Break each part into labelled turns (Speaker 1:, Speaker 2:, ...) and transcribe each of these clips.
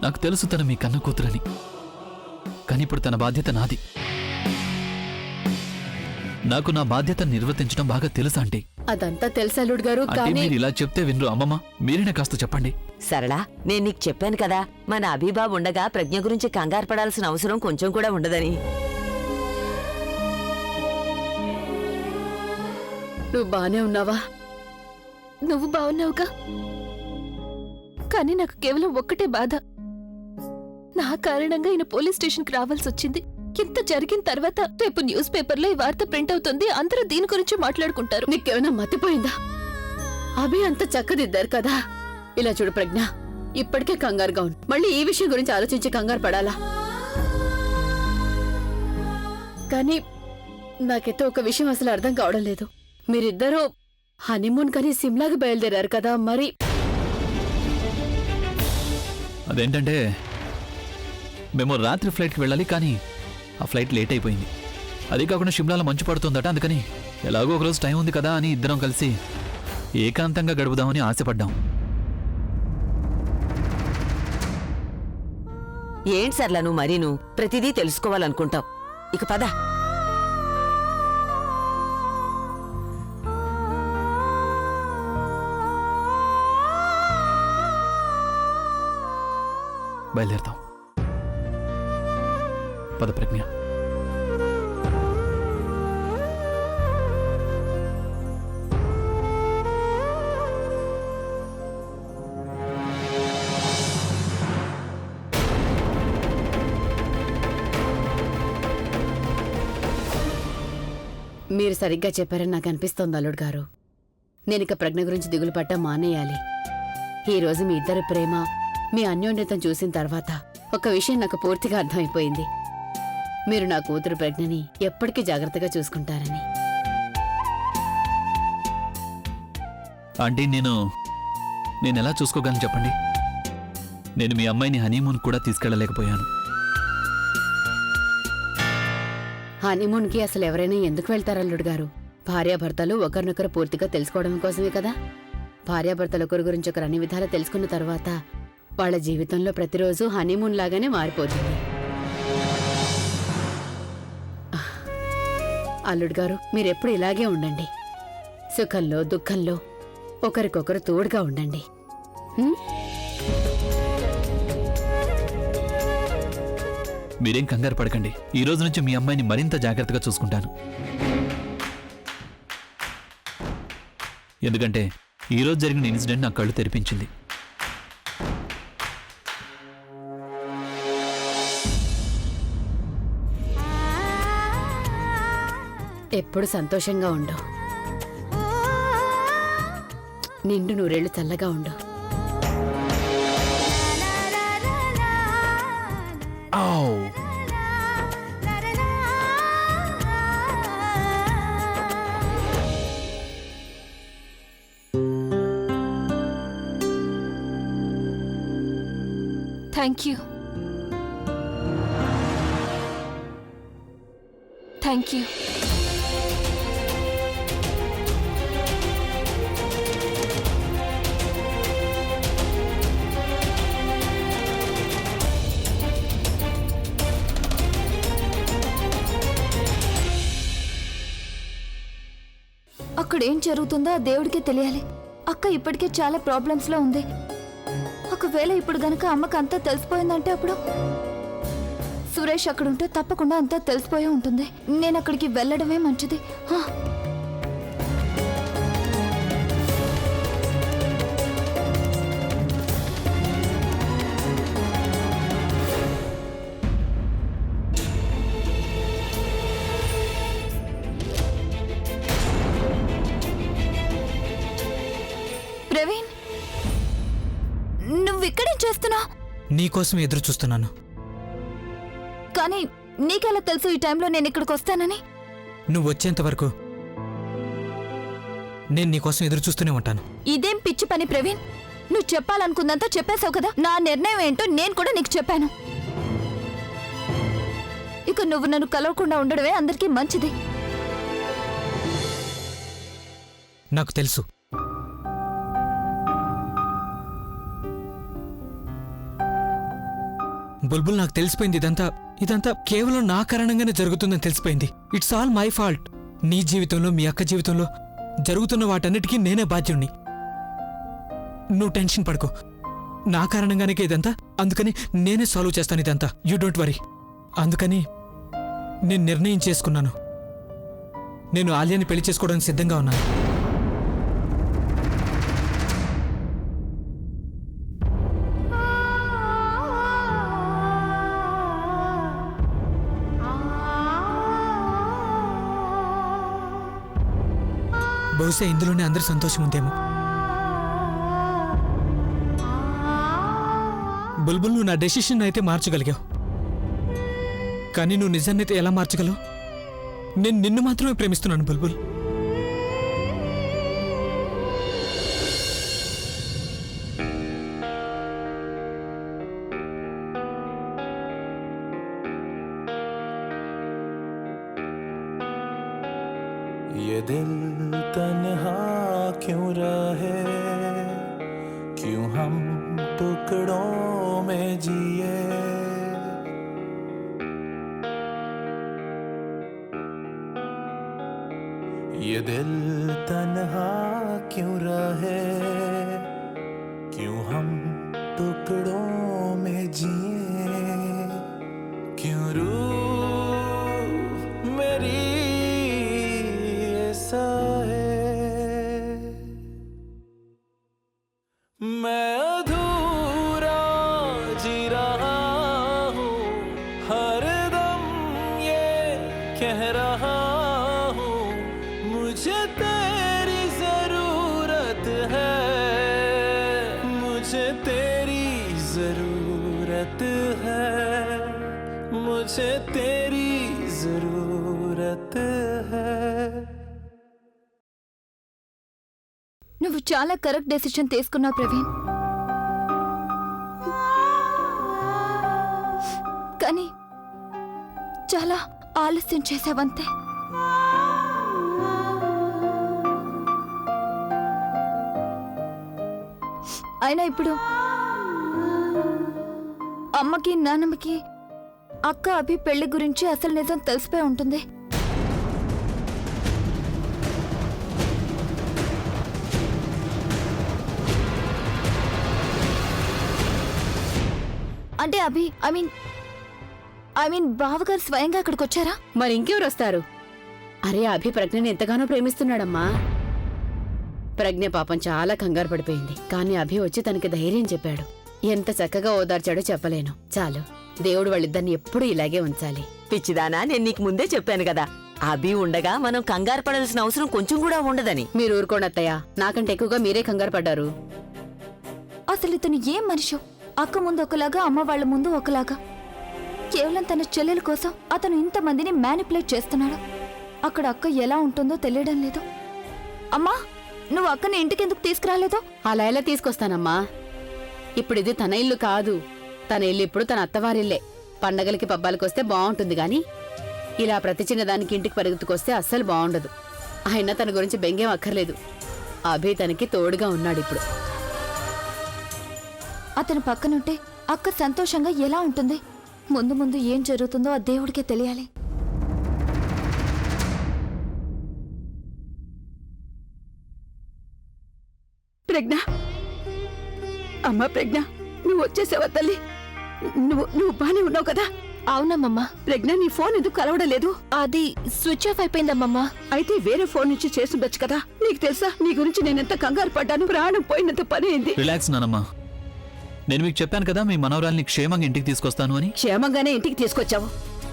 Speaker 1: నాకు తెలుసు తన మీ కన్న కూతురని, కానీ ఇప్పుడు తన బాధ్యత నాది. నాకు నా బాధ్యత నిర్వర్తించడం బాగా తెలుసా ఆంటీ?
Speaker 2: అదంతా తెలుసు అల్లుడు గారు, కానీ
Speaker 1: మీరు ఇలా చెప్తే వినరు. అమ్మమ్మ మీరేనే కాస్త చెప్పండి.
Speaker 3: సరళా, నేను నీకు చెప్పాను కదా, మన అభిబాబు ఉండగా ప్రజ్ఞ గురించి కంగారు పడాల్సిన అవసరం కొంచెం కూడా ఉండదని.
Speaker 2: నువ్వు బానే ఉన్నావా?
Speaker 4: నువ్వు బావున్నావుగా, కానీ నాకు కేవలం ఒక్కటే బాధ. నా కారణంగా ఈయన పోలీస్ స్టేషన్కి రావాల్సి వచ్చింది. ఇంత జరిగిన తర్వాత రేపు న్యూస్ పేపర్లో ఈ వార్త ప్రింట్ అవుతుంది, అందరూ దీని గురించి మాట్లాడుకుంటారు.
Speaker 2: నీకేమైనా మతిపోయిందా? అభి అంత చక్కదిద్దారు కదా. ఇలా చూడు ప్రజ్ఞ, ఇప్పటికే కంగారుగా ఉంది, మళ్ళీ ఈ విషయం గురించి ఆలోచించి కంగారు పడాలా? కానీ నాకైతే ఒక విషయం అసలు అర్థం కావడం లేదు. మీరిద్దరూ హనీమూన్ కని సిమ్లాకి బయలుదేరారు కదా, మరి
Speaker 1: అదేంటంటే మేము రాత్రి ఫ్లైట్కి వెళ్ళాలి, కానీ ఆ ఫ్లైట్ లేట్ అయిపోయింది. అదే కాకుండా షిమ్లాలో మంచు పడుతుందట, అందుకని ఎలాగో ఒకరోజు టైం ఉంది కదా అని ఇద్దరం కలిసి ఏకాంతంగా గడుపుదామని ఆశపడ్డాం.
Speaker 3: ఏంటి సర్లా నువ్వు మరీను ప్రతిదీ తెలుసుకోవాలనుకుంటావు. ఇక పద.
Speaker 1: బయలుదేరతాం. పద ప్రజ్ఞ.
Speaker 2: మీరు సరిగ్గా చెప్పారని నాకు అనిపిస్తోంది అల్లుడు గారు. నేనిక ప్రజ్ఞ గురించి దిగులు పడ్డా మానేయాలి. ఈరోజు మీ ఇద్దరి ప్రేమ, మీ అన్యోన్యతం చూసిన తర్వాత ఒక విషయం నాకు పూర్తిగా అర్థమైపోయింది. మీరు నా కూతురు ప్రజ్ఞని ఎప్పటికీ జాగ్రత్తగా చూసుకుంటారని.
Speaker 1: ఆంటీ, నేను ఎలా చూసుకోగలను చెప్పండి? నేను మీ అమ్మాయిని హనీమూన్ కూడా తీసుకెళ్ళలేకపోయాను.
Speaker 2: హనీమూన్కి అసలు ఎవరైనా ఎందుకు వెళ్తారు అల్లుడు గారు? భార్యాభర్తలు ఒకరినొకరు పూర్తిగా తెలుసుకోవడం కోసమే కదా. భార్యాభర్తలు ఒకరి గురించి ఒకరు అన్ని విధాలు తెలుసుకున్న తర్వాత వాళ్ళ జీవితంలో ప్రతిరోజు హనీమూన్ లాగానే మారిపోతుంది. అల్లుడు గారు, మీరెప్పుడు ఇలాగే ఉండండి. సుఖంలో దుఃఖంలో ఒకరికొకరు తోడుగా ఉండండి.
Speaker 1: మీరేం కంగారు పడకండి. ఈ రోజు నుంచి మీ అమ్మాయిని మరింత జాగ్రత్తగా చూసుకుంటాను. ఎందుకంటే ఈ రోజు జరిగిన ఇన్సిడెంట్ నా కళ్ళు తెరిపించింది.
Speaker 2: ఎప్పుడు సంతోషంగా ఉండు. నిండు నూరేళ్లు చల్లగా ఉండు.
Speaker 4: Thank you. Thank you.
Speaker 5: అక్కడేం జరుగుతుందో ఆ దేవుడికే తెలియాలి. అక్క ఇప్పటికే చాలా ప్రాబ్లమ్స్ లో ఉంది. ఒకవేళ ఇప్పుడు గనక అమ్మకు అంతా తెలిసిపోయిందంటే అప్పుడు సురేష్ అక్కడుంటే తప్పకుండా అంతా తెలిసిపోయి ఉంటుంది. నేను అక్కడికి వెళ్ళడమే మంచిది. ప్రవీణ్, నువ్విక్కడేం చేస్తున్నావు?
Speaker 6: నీకోసం ఎదురు చూస్తున్నాను.
Speaker 5: కానీ నీకెలా తెలుసు ఈ టైంలో నేను ఇక్కడికి వస్తానని?
Speaker 6: నువ్వు వచ్చేంత వరకు నేను నీకోసం ఎదురు చూస్తూనే ఉంటాను.
Speaker 5: ఇదేం పిచ్చి పని ప్రవీణ్. నువ్వు చెప్పాలనుకుందంతా చెప్పేశావు కదా. నా నిర్ణయం ఏంటో నేను కూడా నీకు చెప్పాను. ఇక నువ్వు నన్ను కలవకుండా ఉండడమే అందరికీ మంచిది.
Speaker 6: నాకు తెలుసు. బుల్బుల్ నాకు తెలిసిపోయింది ఇదంతా కేవలం నా కారణంగానే జరుగుతుందని తెలిసిపోయింది. It's all my fault. నీ జీవితంలో మీ అక్క జీవితంలో జరుగుతున్న వాటన్నిటికీ నేనే బాధ్యుణ్ణి. నువ్వు టెన్షన్ పడుకో. నా కారణంగానే ఇదంతా, అందుకని నేనే సాల్వ్ చేస్తాను ఇదంతా. You don't worry. అందుకని నేను నిర్ణయం చేసుకున్నాను. నేను ఆలియాని పెళ్లి చేసుకోవడానికి సిద్ధంగా ఉన్నాను. బహుశా ఇందులోనే అందరి సంతోషం ఉందేమో. బుల్బుల్, నువ్వు నా డెసిషన్ అయితే మార్చగలిగావు, కానీ నువ్వు నిజాన్నైతే ఎలా మార్చగలవు? నేను నిన్ను మాత్రమే ప్రేమిస్తున్నాను బుల్బుల్.
Speaker 7: ये दिल तन्हा क्यों रहे, क्यों हम टुकड़ों में जिए, ये दिल तन्हा क्यों रहे, क्यों हम टुकड़ों में जिए, क्यों रूह मेरी ऐसा है, मैं अधूरा जी रहा हूँ, हर दम ये कह रहा हूँ, मुझे तेरी जरूरत है, मुझे तेरी जरूरत है, मुझे तेरी जरूरत है.
Speaker 5: నువ్వు చాలా కరెక్ట్ డెసిషన్ తీసుకున్నావు ప్రవీణ్. కానీ చాలా ఆలస్యం చేసావంతే. అయినా ఇప్పుడు అమ్మకి నాన్నమ్మకి అక్క అభి పెళ్లి గురించి అసలు నిజం తెలిసిపోయి ఉంటుంది. అంటే అభి ఐ మీన్ బావగారు స్వయంగా అక్కడికి వచ్చారా?
Speaker 2: మరి ఇంకెవరు వస్తారు? అరే, అభి ప్రజ్ఞని ఎంతగానో ప్రేమిస్తున్నాడమ్మా. ప్రజ్ఞ పాపం చాలా కంగారు పడిపోయింది, కానీ అభి వచ్చి తనకి ధైర్యం చెప్పాడు. ఎంత చక్కగా ఓదార్చాడో చెప్పలేను. చాలు, దేవుడు వాళ్ళిద్దరిని ఎప్పుడూ ఇలాగే ఉంచాలి.
Speaker 3: పిచ్చిదానా, నేను నీకు ముందే చెప్పాను కదా, అభి ఉండగా మనం కంగారు పడాల్సిన అవసరం కొంచెం కూడా ఉండదని.
Speaker 2: మీరు ఊరుకోండి అత్తయ్య, నాకంటే ఎక్కువగా మీరే కంగారు పడ్డారు.
Speaker 5: అసలు ఇతను ఏం మనిషి? అక్క ముందు ఒకలాగా, అమ్మ వాళ్ళ ముందు ఒకలాగా. కేవలం తన చెల్లెల కోసం అతను ఇంతమందిని మ్యానిపులేట్ చేస్తున్నాడు. అక్కడ అక్క ఎలా ఉంటుందో తెలియడం లేదు. అమ్మా, నువ్వు అక్కని ఇంటికెందుకు తీసుకురాలేదు?
Speaker 2: అలా ఎలా తీసుకొస్తానమ్మా? ఇప్పుడు ఇది తన ఇల్లు కాదు. తన ఇల్లు ఇప్పుడు తన అత్తవారిల్లే. పండగలకి పబ్బాలకొస్తే బాగుంటుంది గాని ఇలా ప్రతి చిన్నదానికి ఇంటికి పరిగెత్తుకొస్తే అస్సలు బాగుండదు. అయినా తన గురించి బెంగేం అక్కర్లేదు. అభి తనకి తోడుగా ఉన్నాడు ఇప్పుడు.
Speaker 5: అతను పక్కనుంటే అక్క సంతోషంగా ఎలా ఉంటుంది? ముందు ముందు ఏం జరుగుతుందో ఆ దేవుడికే తెలియాలి.
Speaker 2: ప్రజ్ఞ, అమ్మా ప్రజ్ఞ, నువ్వు వచ్చేసావా తల్లి? నువ్వు బానే ఉన్నావు కదా?
Speaker 4: అవునమ్మమ్మా.
Speaker 2: ప్రజ్ఞ, నీ ఫోన్ ఎందుకు కలవడం లేదు?
Speaker 4: అది స్విచ్ ఆఫ్ అయిపోయిందమ్మమ్మా.
Speaker 2: అయితే వేరే ఫోన్ నుంచి చేసుండొచ్చు కదా. నీకు తెలుసా, నీ గురించి నేనెంత కంగారు పడ్డాను. ప్రాణం పోయినంత పని అయింది.
Speaker 1: రిలాక్స్ నానమ్మా. నేను మీకు చెప్పాను కదా, మీ మనవరాల్ని క్షేమంగా ఇంటికి తీసుకొస్తాను అని.
Speaker 2: క్షేమంగానే ఇంటికి తీసుకొచ్చావు,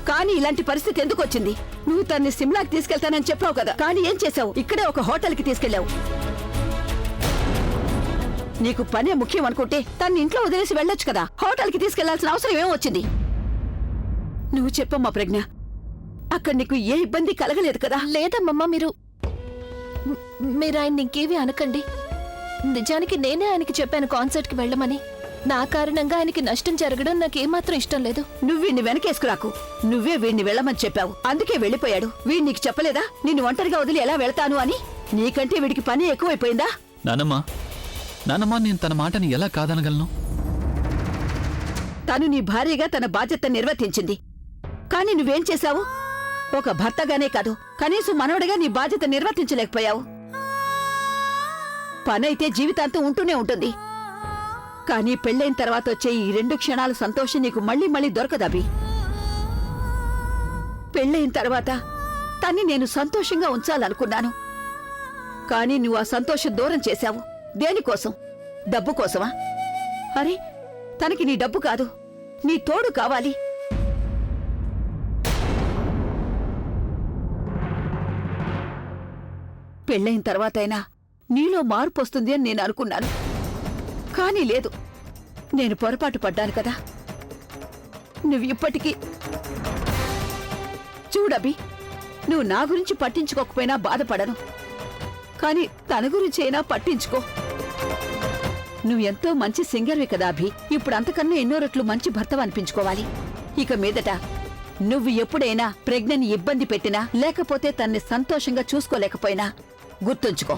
Speaker 2: కానీ ఇలాంటి పరిస్థితి ఎందుకు వచ్చింది? నువ్వు తన్ని సిమ్లాకి తీసుకెళ్తానని చెప్పావు కదా, కానీ ఏం చేసావు? ఇక్కడే ఒక హోటల్కి తీసుకెళ్లావు. నీకు పనే ముఖ్యం అనుకుంటే తన్ని ఇంట్లో వదిలేసి వెళ్ళొచ్చు కదా. హోటల్కి తీసుకెళ్లాల్సిన అవసరం ఏం వచ్చింది? నువ్వు చెప్పమ్మా ప్రజ్ఞ, అక్కడ నీకు ఏ ఇబ్బంది కలగలేదు కదా?
Speaker 4: లేదమ్మమ్మా, మీరు ఆయన్ని ఇంకేమీ అనకండి. నిజానికి నేనే ఆయనకి చెప్పాను కాన్సర్ట్కి వెళ్ళమని. నా కారణంగా ఆయనకి నష్టం జరగడం నాకేమాత్రం ఇష్టం లేదు.
Speaker 2: నువ్వు వీడిని వెనకేసుకురాకు. నువ్వే వీడిని వెళ్ళమని చెప్పావు, అందుకే వెళ్ళిపోయాడు. వీడు నీకు చెప్పలేదా నిన్ను ఒంటరిగా వదిలి ఎలా వెళ్తాను అని? నీకంటే వీడికి పని ఎక్కువైపోయిందా?
Speaker 1: నానమ్మా, నేను తన మాటని ఎలా కాదనగలను?
Speaker 8: తను నీ భార్యగా తన బాధ్యత నిర్వర్తించింది. కానీ నువ్వేం చేశావు? ఒక భర్తగానే కాదు, కనీసం మనవడిగా నీ బాధ్యత నిర్వర్తించలేకపోయావు. పనైతే జీవితాంతం ఉంటూనే ఉంటుంది, కానీ పెళ్ళైన తర్వాత వచ్చే ఈ 2 క్షణాల సంతోషం నీకు మళ్ళీ మళ్ళీ దొరకదభి. పెళ్ళైన తర్వాత తన్ని నేను సంతోషంగా ఉంచాలనుకున్నాను, కానీ నువ్వు ఆ సంతోషం దూరం చేశావు. దేనికోసం? డబ్బు కోసమా? అరే, తనకి నీ డబ్బు కాదు, నీ తోడు కావాలి. పెళ్ళైన తర్వాతైనా నీలో మార్పు వస్తుంది అని నేను అనుకున్నాను, కానీ లేదు. నేను పొరపాటు పడ్డాను కదా. నువ్వు ఇప్పటికీ చూడబి, నువ్వు నా గురించి పట్టించుకోకపోయినా బాధపడను, కానీ తన గురించి అయినా పట్టించుకో. నువ్వెంతో మంచి సింగర్వి కదా అభి. ఇప్పుడు అంతకన్నా ఎన్నో రెట్లు మంచి భర్తవ అనిపించుకోవాలి. ఇక మీదట నువ్వు ఎప్పుడైనా ప్రజ్ఞని ఇబ్బంది పెట్టినా, లేకపోతే తన్ని సంతోషంగా చూసుకోలేకపోయినా గుర్తుంచుకో,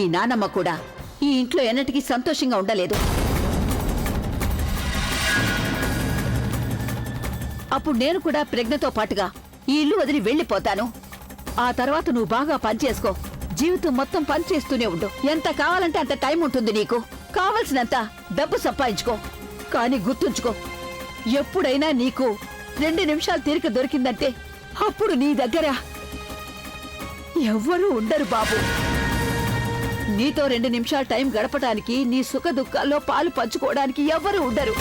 Speaker 8: ఈ నానమ్మ కూడా ఈ ఇంట్లో ఎన్నటికీ సంతోషంగా ఉండలేదు. అప్పుడు నేను కూడా ప్రజ్ఞతో పాటుగా ఈ ఇల్లు వదిలి వెళ్ళిపోతాను. ఆ తర్వాత నువ్వు బాగా పనిచేసుకో, జీవితం మొత్తం పనిచేస్తూనే ఉండు. ఎంత కావాలంటే అంత టైం ఉంటుంది నీకు, కావలసినంత డబ్బు సంపాదించుకో. కానీ గుర్తుంచుకో, ఎప్పుడైనా నీకు 2 నిమిషాలు తీరిక దొరికిందంటే అప్పుడు నీ దగ్గర ఎవ్వరూ ఉండరు బాబు. నీతో 2 నిమిషాలు టైం గడపడానికి, నీ సుఖ దుఃఖాల్లో పాలు పంచుకోవడానికి ఎవ్వరూ ఉండరు.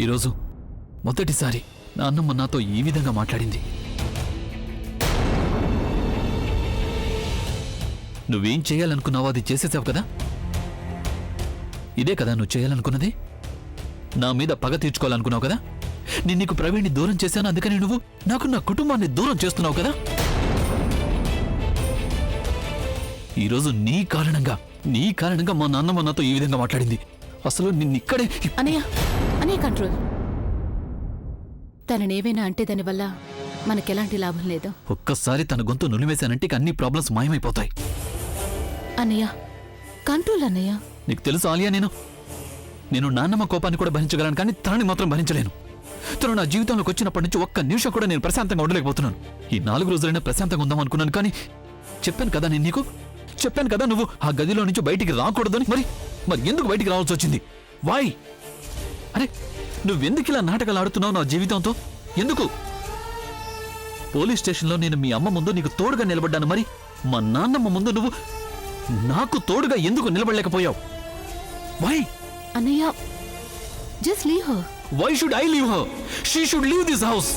Speaker 1: ఈరోజు మొదటిసారి నాన్నమ్మ నాతో ఈ విధంగా మాట్లాడింది. నువ్వేం చేయాలనుకున్నావో అది చేసేసావు కదా. ఇదే కదా నువ్వు చేయాలనుకున్నది. నా మీద పగ తీర్చుకోవాలనుకున్నావు కదా. నేను నీకు ప్రవీణ్ని దూరం చేశాను, అందుకని నువ్వు నాకు నా కుటుంబాన్ని దూరం చేస్తున్నావు కదా. ఈరోజు నీ కారణంగా మా నాన్నమ్మ నాతో ఈ విధంగా మాట్లాడింది. అసలు నిన్నిక్కడే
Speaker 4: అనే కంట్రోల్. తననేవైనా అంటే దానివల్ల మనకెలాంటి లాభం లేదు.
Speaker 1: ఒక్కసారి తన గొంతు నులివేశానంటే అన్ని ప్రాబ్లమ్స్ మాయమైపోతాయి.
Speaker 4: అన్నయ్య, కంట్రోల్ అన్నయ్య.
Speaker 1: నీకు తెలుసు ఆలియా, నేను నాన్నమ్మ కోపాన్ని కూడా భరించగలను, కానీ తనని మాత్రం భరించలేను. తను నా జీవితంలోకి వచ్చినప్పటి నుంచి ఒక్క నిమిషం కూడా నేను ప్రశాంతంగా ఉండలేకపోతున్నాను. ఈ 4 రోజులైనా ప్రశాంతంగా ఉందాం అనుకున్నాను, కానీ చెప్పాను కదా, నేను నీకు చెప్పాను కదా, నువ్వు ఆ గదిలో నుంచి బయటికి రాకూడదని. మరి ఎందుకు బయటికి రావాల్సి వచ్చింది? వాయ్? అరే, నువ్వెందుకు ఇలా నాటకాలు ఆడుతున్నావు నా జీవితంతో? ఎందుకు? పోలీస్ స్టేషన్లో నేను మీ అమ్మ ముందు నీకు తోడుగా నిలబడ్డాను, మరి మా నాన్నమ్మ ముందు నువ్వు నాకు తోడుగా ఎందుకు నిలబడలేకపోయావు? వై?
Speaker 4: అన్నయ్య, just leave her.
Speaker 1: Why should I leave her? She should leave this house.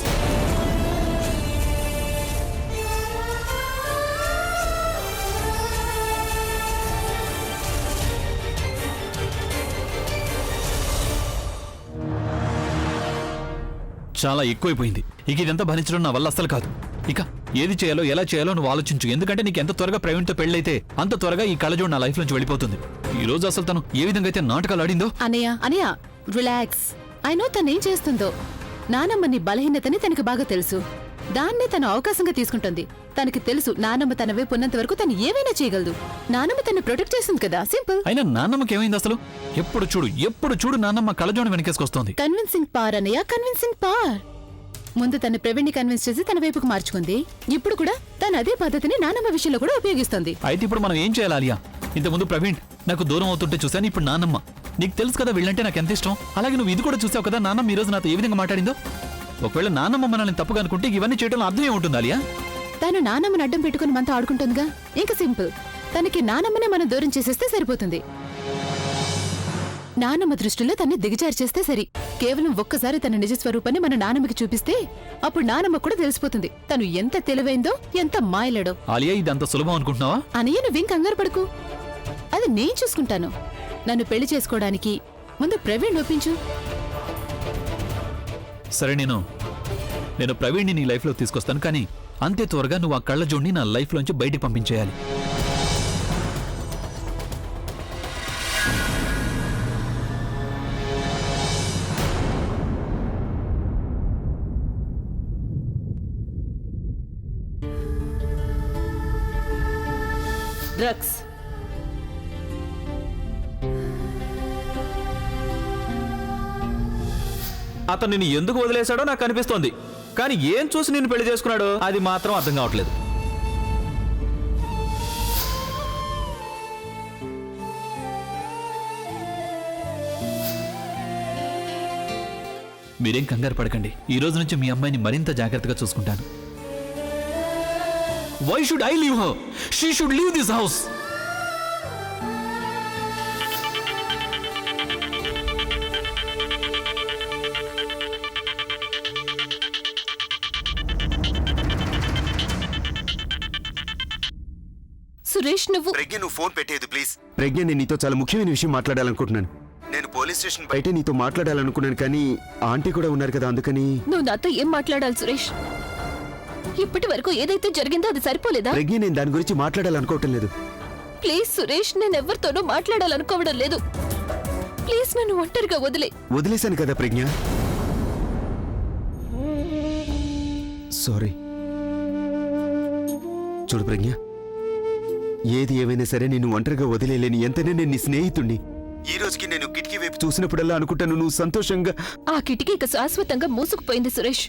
Speaker 1: చాలా ఎక్కువైపోయింది. ఇక ఇదంతా భరించడం నా వల్ల అస్సలు కాదు. ఇక ఏది చేయాలో ఎలా చేయాలో నువ్వు ఆలోచించు. ఎందుకంటే నీకు ఎంత త్వరగా ప్రవీణ్తో పెళ్ళైతే అంత త్వరగా ఈ కళ్ళజోడు నా లైఫ్ నుంచి వెళ్ళిపోతుంది. ఈ రోజు అసలు తను ఏ విధంగా అయితే నాటకాలు ఆడిందో.
Speaker 4: అన్నయ్య రిలాక్స్. అయినో తనేం చేస్తుందో. నానమ్మని బలహీనతని తనకు బాగా తెలుసు. దాన్నే తను అవకాశంగా తీసుకుంటుంది. తనకి తెలుసు నానమ్మ తన వైపు ఉన్నంత వరకు తను ఏమైనా చేయగలదు. నానమ్మ తను ప్రొటెక్ట్ చేస్తుంది కదా, సింపుల్.
Speaker 1: అయినా నాన్నమ్మకి ఏమైంది అసలు? ఎప్పుడు చూడు నాన్నమ్మ కళ్ళజోడు వెనకేసుకొస్తోంది.
Speaker 4: కన్విన్సింగ్ పవర్ అన్నయ్య, కన్విన్సింగ్ పవర్. ముందు తన ప్రవీణ్ని కన్విన్స్ చేసి తన వైపుకు మార్చుకుంది. ఇప్పుడు కూడా తను అదే పద్ధతిని నానమ్మ విషయంలో కూడా ఉపయోగిస్తుంది.
Speaker 1: అయితే ఇప్పుడు మనం ఏం చేయాలి ఆలియా? ఇంతకుముందు ప్రవీణ్ నాకు దూరం అవుతుంటే చూశాను, ఇప్పుడు నాన్నమ్మ. నీకు తెలుసు కదా వీళ్ళంటే నాకు ఎంత ఇష్టం. అలాగే నువ్వు ఇది కూడా చూసావు కదా, నాన్నమ్మ ఈ రోజు నాతో ఏ విధంగా మాట్లాడిందో. ఒకవేళ నాన్నమ్మ మనల్ని తప్పుగా అనుకుంటే ఇవన్నీ చేయడంలో అర్థం ఏముంటుంది ఆలియా?
Speaker 4: తను నానమ్మని అడ్డం పెట్టుకుని మనతో ఆడుకుంటుందిగా. ఇంకా సింపుల్, తనకి నానమ్మనే మనం దూరం చేసేస్తే సరిపోతుంది. నానమ్మ దృష్టిలో తన్ని దిగజారి చేస్తే సరి. కేవలం ఒక్కసారి తన నిజ స్వరూపాన్ని మన నానమ్మకి చూపిస్తే అప్పుడు నానమ్మ కూడా తెలిసిపోతుంది తను ఎంత తెలివైందో, ఎంత మాయలేడో.
Speaker 1: ఆలియా, ఇది అంత సులభం అనుకుంటున్నావా?
Speaker 4: అనయ్య, నువ్వేం కంగారు పడుకు, అది నేను చూసుకుంటాను. నన్ను పెళ్లి చేసుకోవడానికి ముందు ప్రవీణ్ ఒప్పించు.
Speaker 1: సరే, నేను ప్రవీణ్ని నీ లైఫ్లో తీసుకొస్తాను, కానీ అంతే త్వరగా నువ్వు ఆ కళ్ళజోడిని నా లైఫ్లోంచి బయటికి పంపించేయాలి.
Speaker 8: డ్రగ్స్
Speaker 1: అతను నిన్ను ఎందుకు వదిలేశాడో నాకు అనిపిస్తోంది. కానీ ఏం చూసి నిన్ను పెళ్లి చేసుకున్నాడో అది మాత్రం అర్థం కావట్లేదు. మీరేం కంగారు పడకండి. ఈ రోజు నుంచి మీ అమ్మాయిని మరింత జాగ్రత్తగా చూసుకుంటాను. Why should I leave her? She should leave this house.
Speaker 4: Suresh, నువ్వు
Speaker 9: ప్రజ్ఞ, నువ్వు ఫోన్ పెట్టేది ప్లీజ్. ప్రజ్ఞ, నేను నీతో చాలా ముఖ్యమైన విషయం మాట్లాడాలనుకుంటున్నాను. నేను పోలీస్ స్టేషన్ బయట నీతో మాట్లాడాలనుకున్నాను, కానీ ఆంటీ కూడా ఉన్నారు కదా, అందుకని.
Speaker 4: నువ్వు నాతో ఏం మాట్లాడాలి సురేష్? ఇప్పటి వరకు ఏదైతే జరిగిందో అది సరిపోలేదా?
Speaker 9: ప్రజ్ఞ, నేను దాని గురించి మాట్లాడాలనుకోవటం లేదు.
Speaker 4: ప్లీజ్ సురేష్, నేను ఎవరితోనూ మాట్లాడాలనుకోవడం లేదు. ప్లీజ్ నన్ను ఒంటరిగా
Speaker 9: వదిలేశాను కదా ప్రజ్ఞ. సారీ. చూడు ప్రజ్ఞ, ఏది ఏమైనా సరే నేను ఒంటరిగా వదిలేలేని. ఎంతనే నేను నీ స్నేహితుణ్ణి. ఈ రోజుకి నేను కిటికీ వైపు చూసినప్పుడల్లా అనుకుంటాను నువ్వు సంతోషంగా.
Speaker 4: ఆ కిటికీ ఇక శాశ్వతంగా మూసుకుపోయింది సురేష్.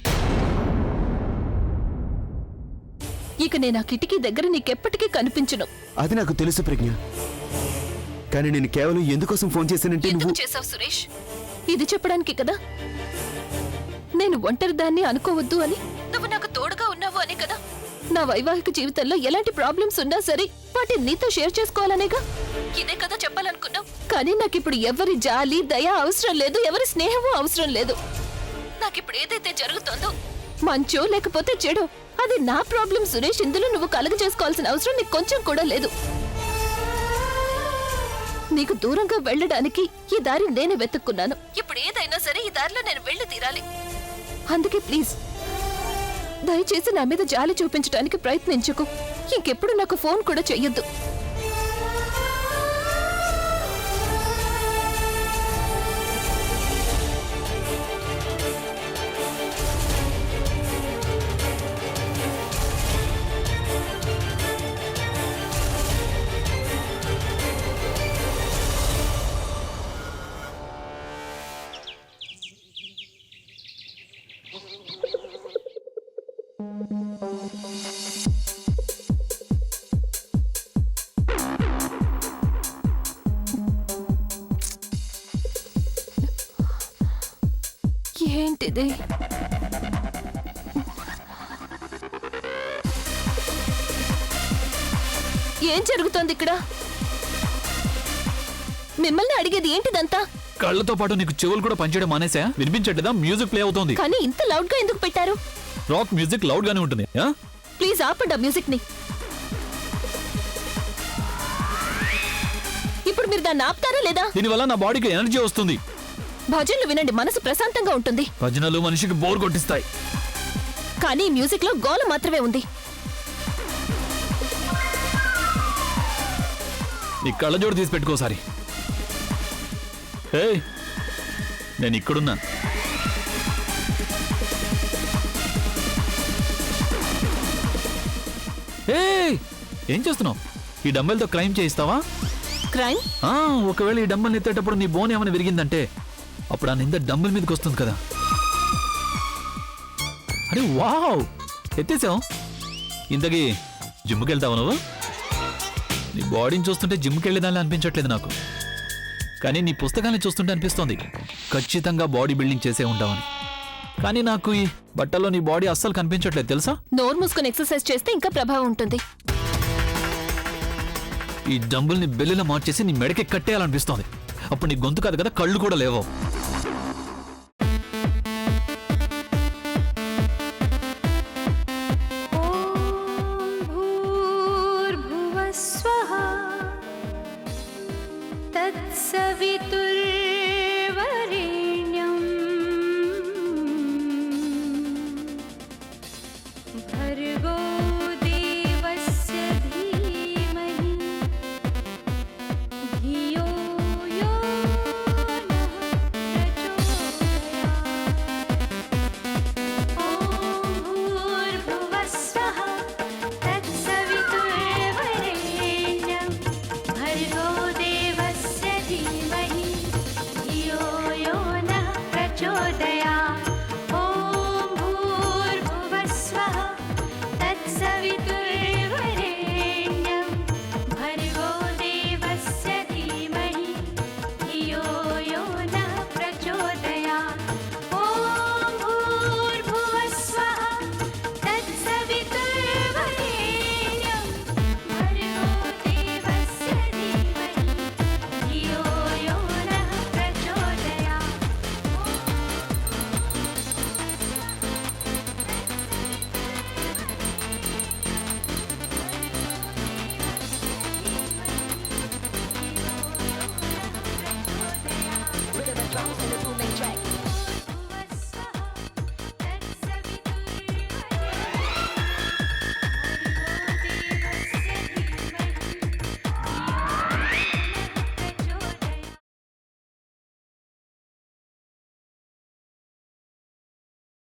Speaker 4: ఇక నేను ఆ కిటికీ దగ్గర నీకెప్పటికీ కనిపించను.
Speaker 9: అది నాకు తెలుసు ప్రజ్ఞ, కానీ నేను కేవలం ఎందుకోసం ఫోన్ చేశానంటే
Speaker 4: ఎందుకు
Speaker 9: నువ్వు.
Speaker 4: చేసావు సురేష్? ఇది చెప్పడానికి కదా. నేను ఒంటరి దాన్ని అనుకోవద్దు అని, నువ్వు నాకు తోడుగా ఉన్నావు అని కదా. నా వైవాహిక జీవితంలో ఎలాంటి ప్రాబ్లమ్స్ ఉన్నా సరే వాటిని నీతో షేర్ చేసుకోవాలనేగా. ఇదే కదా చెప్పాలనుకున్నావు. కానీ నాకిప్పుడు ఎవరి జాలి దయ అవసరం లేదు, ఎవరి స్నేహము అవసరం లేదు. నాకిప్పుడు ఏదైతే జరుగుతుందో, మంచో లేకపోతే చెడు, అది నా ప్రాబ్లం సురేష్. ఇందులో నువ్వు కలగ చేసుకోవాల్సిన అవసరం నీకు కొంచెం కూడా లేదు. నీకు దూరంగా వెళ్ళడానికి ఈ దారి నేనే వెతుక్కున్నాను. ఇప్పుడు ఏదైనా సరే ఈ దారిలో నేను వెళ్ళి తీరాలి. అందుకే ప్లీజ్ దయచేసి నా మీద జాలి చూపించడానికి ప్రయత్నించుకు. ఇంకెప్పుడు నాకు ఫోన్ కూడా చెయ్యొద్దు. ఏంటిది? ఏం జరుగుతోంది ఇక్కడ? మిమ్మల్ని అడిగేది ఏంటిదంతా?
Speaker 1: కళ్ళతో పాటు నీకు చెవులు కూడా పనిచేయడం మానేసా? వినిపించట్లేదా? మ్యూజిక్ ప్లే అవుతోంది.
Speaker 4: కానీ ఇంత లౌడ్ గా ఎందుకు పెట్టారు?
Speaker 1: రాక్ మ్యూజిక్ లౌడ్ గానే ఉంటుంది.
Speaker 4: ప్లీజ్ ఆపండి ఆ మ్యూజిక్ ని. ఇప్పుడు మీరు దాన్ని ఆపుతారా లేదా?
Speaker 1: దీనివల్ల నా బాడీకి ఎనర్జీ వస్తుంది.
Speaker 4: భజనలు వినండి, మనసు ప్రశాంతంగా ఉంటుంది.
Speaker 1: భజనలు మనిషికి బోర్ కొట్టిస్తాయి.
Speaker 4: కానీ మ్యూజిక్ లో గోల మాత్రమే ఉంది.
Speaker 1: నీ కళ్ళజోడు తీసి పెట్టుకోసారి. హే, నేను ఇక్కడున్నా. ఏం చేస్తున్నావు? ఈ డంబెల్తో క్లైమ్ చేయిస్తావా?
Speaker 4: క్రైమ్?
Speaker 1: ఒకవేళ ఈ డంబెల్ని ఎత్తేటప్పుడు నీ బోన్ ఏమైనా విరిగిందంటే అప్పుడు ఆ నింద డంబెల్ మీదకి వస్తుంది కదా. అరే వావ్, ఎత్తేసావు. ఇంతకీ జిమ్కి వెళ్తావా నువ్వు? నీ బాడీని చూస్తుంటే జిమ్కి వెళ్ళేదాన్ని అనిపించట్లేదు నాకు. కానీ నీ పుస్తకాన్ని చూస్తుంటే అనిపిస్తోంది ఖచ్చితంగా బాడీ బిల్డింగ్ చేసే ఉంటావని. కానీ నాకు ఈ బట్టల్లో నీ బాడీ అస్సలు కనిపించట్లేదు తెలుసా.
Speaker 4: నోరు మూసుకొని ఎక్సర్సైజ్ చేస్తే ఇంకా ప్రభావం ఉంటుంది.
Speaker 1: ఈ డంబుల్ని బెల్లిలా మార్చేసి నీ మెడకి కట్టేయాలనిపిస్తోంది. అప్పుడు నీ గొంతు కాదు కదా, కళ్ళు కూడా లేవో.
Speaker 10: ప్రచోదయా